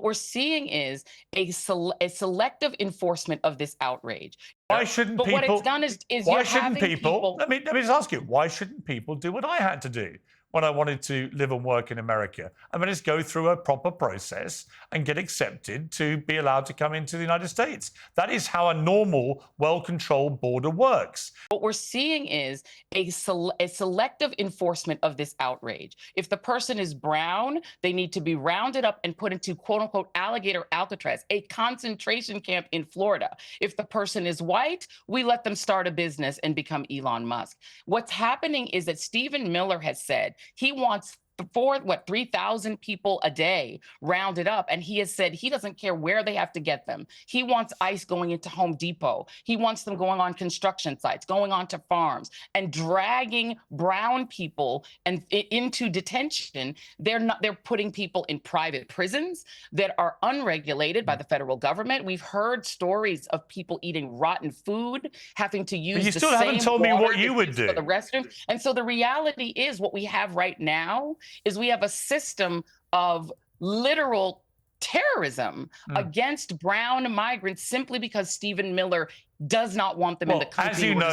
What we're seeing is a selective enforcement of this outrage. Why shouldn't But what it's people? done is you're Why shouldn't having people? people. Let me just ask you. Why shouldn't people do what I had to do when I wanted to live and work in America? I mean, just go through a proper process and get accepted to be allowed to come into the United States. That is how a normal, well-controlled border works. What we're seeing is a selective enforcement of this outrage. If the person is brown, they need to be rounded up and put into quote unquote alligator Alcatraz, a concentration camp in Florida. If the person is white, we let them start a business and become Elon Musk. What's happening is that Stephen Miller has said he wants 3,000 people a day rounded up. And he has said he doesn't care where they have to get them. He wants ICE going into Home Depot. He wants them going on construction sites, going onto farms, and dragging brown people and into detention. They're putting people in private prisons that are unregulated by the federal government. We've heard stories of people eating rotten food, having to But use you the still haven't same told me water what you they would use for the do. restroom. And so the reality is what we have right now is we have a system of literal terrorism Mm. against brown migrants simply because Stephen Miller does not want them in the Well, as country you where know,